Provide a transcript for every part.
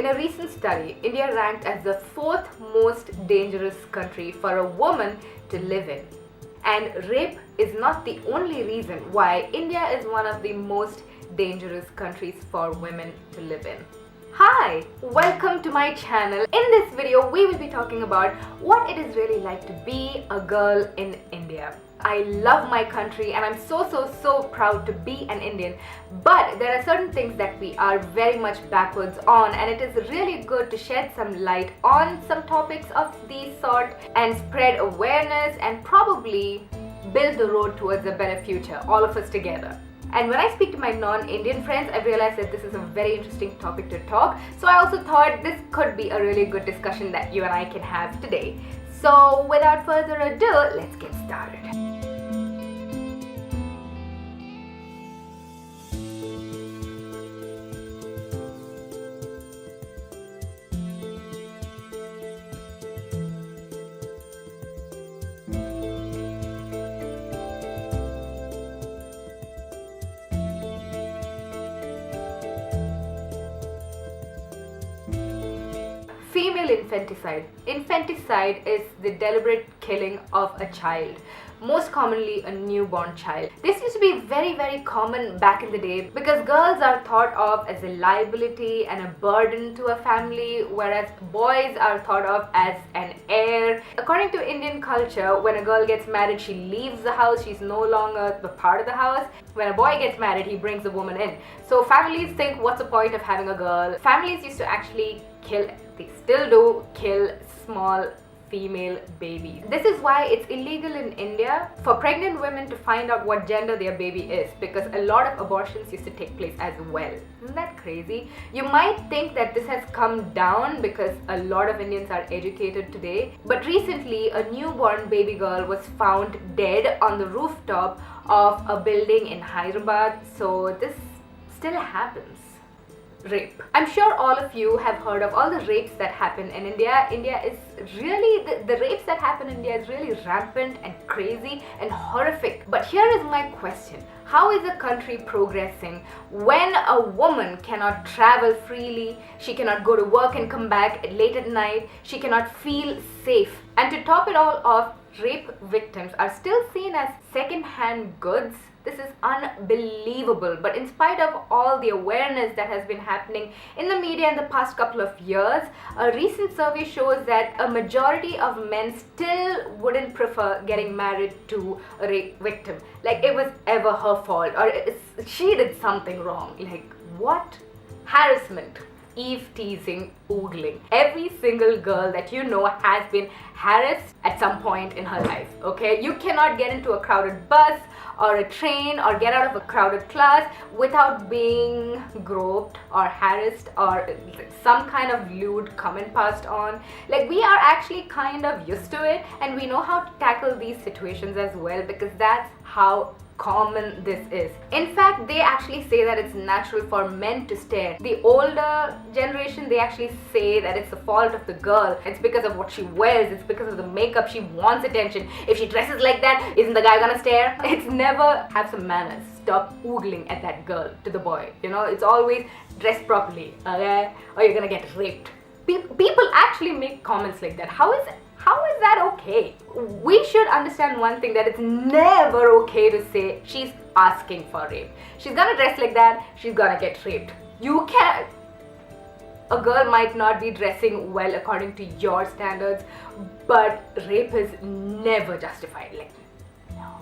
In a recent study, India ranked as the fourth most dangerous country for a woman to live in. And rape is not the only reason why India is one of the most dangerous countries for women to live in. Hi, welcome to my channel. In this video, we will be talking about what it is really like to be a girl in India. I love my country and I'm so proud to be an Indian, but there are certain things that we are very much backwards on, and it is really good to shed some light on some topics of these sort and spread awareness and probably build the road towards a better future, all of us together. And when I speak to my non-Indian friends, I realize that this is a very interesting topic to talk. So I also thought this could be a really good discussion that you and I can have today. So without further ado, let's get started. Female infanticide. Infanticide is the deliberate killing of a child, most commonly a newborn child. This used to be very common back in the day because girls are thought of as a liability and a burden to a family, whereas boys are thought of as an heir. According to Indian culture, when a girl gets married, she leaves the house, she's no longer the part of the house. When a boy gets married, he brings the woman in. So families think, what's the point of having a girl? Families used to actually kill, they still do, kill small female babies. This is why it's illegal in India for pregnant women to find out what gender their baby is, because a lot of abortions used to take place as well. Isn't that crazy? You might think that this has come down because a lot of Indians are educated today, but recently a newborn baby girl was found dead on the rooftop of a building in Hyderabad. So this still happens. Rape. I'm sure all of you have heard of all the rapes that happen in India. India is really, the rapes that happen in India is really rampant and crazy and horrific. But here is my question. How is a country progressing when a woman cannot travel freely, she cannot go to work and come back late at night, she cannot feel safe? And to top it all off, rape victims are still seen as second-hand goods. This is unbelievable. But in spite of all the awareness that has been happening in the media in the past couple of years, a recent survey shows that a majority of men still wouldn't prefer getting married to a rape victim. Like it was ever her fault or she did something wrong. Like what? Harassment, eve teasing, oogling. Every single girl that you know has been harassed at some point in her life, okay? You cannot get into a crowded bus or a train or get out of a crowded class without being groped or harassed or some kind of lewd comment passed on. Like we are actually kind of used to it and we know how to tackle these situations as well because that's how common this is. In fact, they actually say that it's natural for men to stare. The older generation, they actually say that it's the fault of the girl. It's because of what she wears, it's because of the makeup, she wants attention. If she dresses like that, isn't the guy gonna stare? It's never have some manners. Stop oogling at that girl to the boy. You know, it's always dress properly, okay? Or you're gonna get raped. People actually make comments like that. How is that okay? We should understand one thing, that it's never okay to say she's asking for rape. She's gonna dress like that, she's gonna get raped. You can't. A girl might not be dressing well according to your standards, but rape is never justified. Like, no.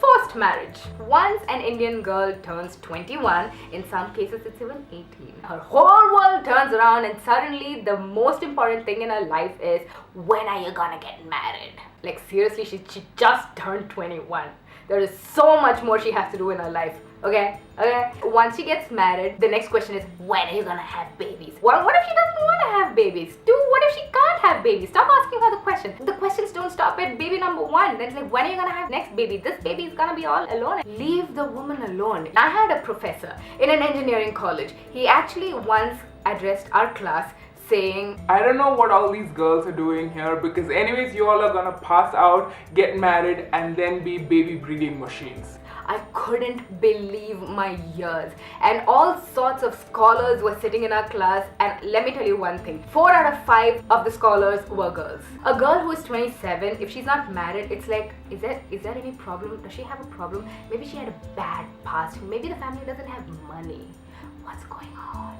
Forced marriage. Once an Indian girl turns 21, in some cases it's even 18, her whole world turns around and suddenly the most important thing in her life is, when are you gonna get married? Like seriously, she just turned 21. There is so much more she has to do in her life. Okay? Once she gets married, the next question is, when are you gonna have babies? Well, what if she doesn't want to have babies? What if she can't have babies? Stop asking her the question. The questions don't stop at baby number 1. Then it's like, when are you gonna have next baby? This baby is gonna be all alone. Leave the woman alone. I had a professor in an engineering college. He actually once addressed our class saying, I don't know what all these girls are doing here, because anyways you all are gonna pass out, get married, and then be baby breeding machines. I couldn't believe my ears. And all sorts of scholars were sitting in our class, and let me tell you one thing, 4 out of 5 of the scholars were girls. A girl who is 27, if she's not married, it's like, is there any problem? Does she have a problem? Maybe she had a bad past. Maybe the family doesn't have money. What's going on?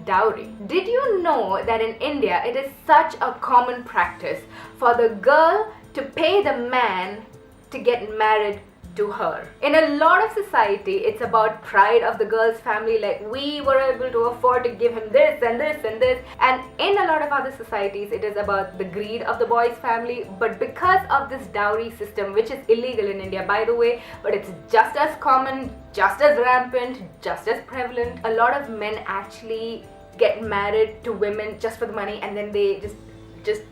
Dowry. Did you know that in India it is such a common practice for the girl to pay the man to get married to her? In a lot of society, it's about pride of the girl's family, like we were able to afford to give him this and this and this. And in a lot of other societies, it is about the greed of the boy's family. But because of this dowry system, which is illegal in India, by the way, but it's just as common, just as rampant, just as prevalent, a lot of men actually get married to women just for the money, and then they just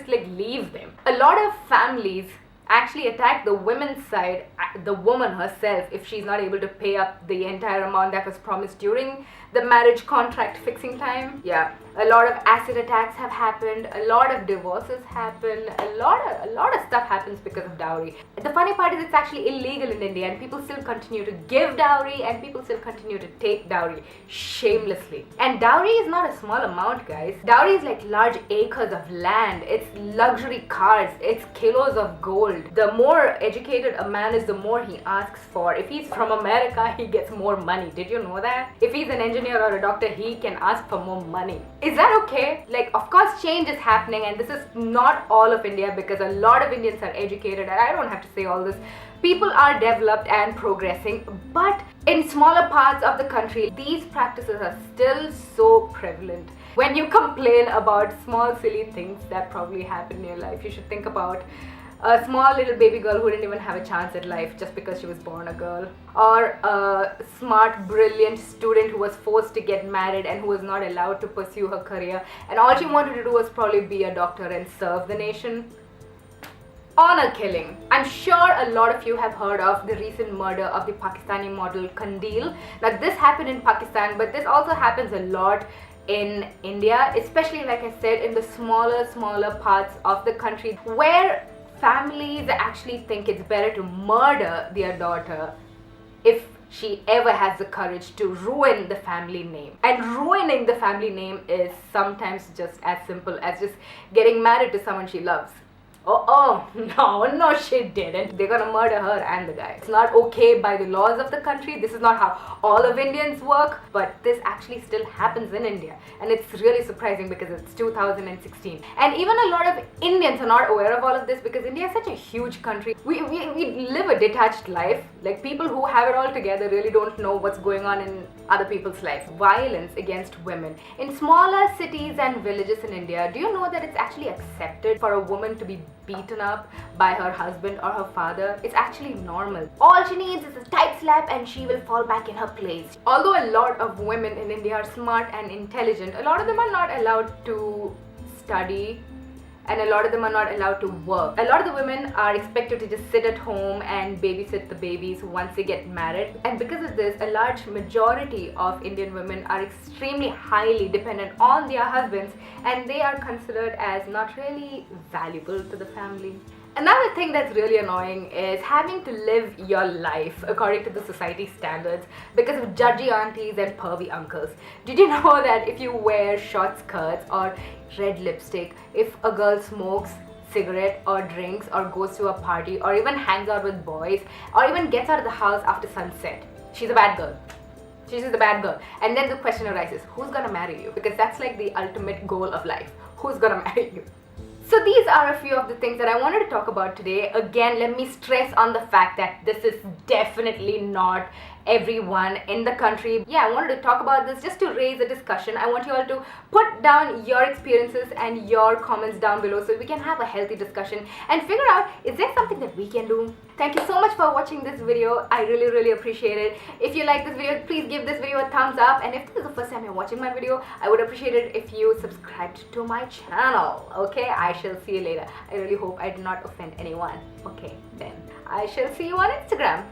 like leave them. A lot of families actually attack the women's side, the woman herself, if she's not able to pay up the entire amount that was promised during the marriage contract fixing time. Yeah, a lot of acid attacks have happened, a lot of divorces happen, a lot of stuff happens because of dowry. The funny part is it's actually illegal in India, and people still continue to give dowry, and people still continue to take dowry shamelessly. And dowry is not a small amount, guys. Dowry is like large acres of land, it's luxury cars, it's kilos of gold. The more educated a man is, the more he asks for. If he's from America, he gets more money. Did you know that? If he's an engineer or a doctor, he can ask for more money. Is that okay? Like, of course change is happening, and this is not all of India, because a lot of Indians are educated, and I don't have to say all this. People are developed and progressing, but in smaller parts of the country, these practices are still so prevalent. When you complain about small silly things that probably happen in your life, you should think about a small little baby girl who didn't even have a chance at life just because she was born a girl, or a smart, brilliant student who was forced to get married and who was not allowed to pursue her career, and all she wanted to do was probably be a doctor and serve the nation. Honor killing. I'm sure a lot of you have heard of the recent murder of the Pakistani model Kandil. Now, this happened in Pakistan, but this also happens a lot in India, especially, like I said, in the smaller parts of the country, where families actually think it's better to murder their daughter if she ever has the courage to ruin the family name. And ruining the family name is sometimes just as simple as just getting married to someone she loves. No, she didn't. They're gonna murder her and the guy. It's not okay by the laws of the country. This is not how all of Indians work, but this actually still happens in India. And it's really surprising because it's 2016. And even a lot of Indians are not aware of all of this, because India is such a huge country. We live a detached life. Like, people who have it all together really don't know what's going on in other people's lives. Violence against women. In smaller cities and villages in India, do you know that it's actually accepted for a woman to be beaten up by her husband or her father? It's actually normal. All she needs is a tight slap and she will fall back in her place. Although a lot of women in India are smart and intelligent, a lot of them are not allowed to study, and a lot of them are not allowed to work. A lot of the women are expected to just sit at home and babysit the babies once they get married. And because of this, a large majority of Indian women are extremely highly dependent on their husbands, and they are considered as not really valuable to the family. Another thing that's really annoying is having to live your life according to the society standards because of judgy aunties and pervy uncles. Did you know that if you wear short skirts or red lipstick, if a girl smokes cigarette or drinks or goes to a party or even hangs out with boys or even gets out of the house after sunset, she's a bad girl. She's just a bad girl. And then the question arises, who's gonna marry you? Because that's like the ultimate goal of life. Who's gonna marry you? So these are a few of the things that I wanted to talk about today. Again, let me stress on the fact that this is definitely not everyone in the country. Yeah, I wanted to talk about this just to raise a discussion. I want you all to put down your experiences and your comments down below so we can have a healthy discussion and figure out, is there something that we can do? Thank you so much for watching this video. I really appreciate it. If you like this video, please give this video a thumbs up, and if this is the first time you're watching my video, I would appreciate it if you subscribed to my channel. Okay, I shall see you later. I really hope I did not offend anyone. Okay, then I shall see you on Instagram.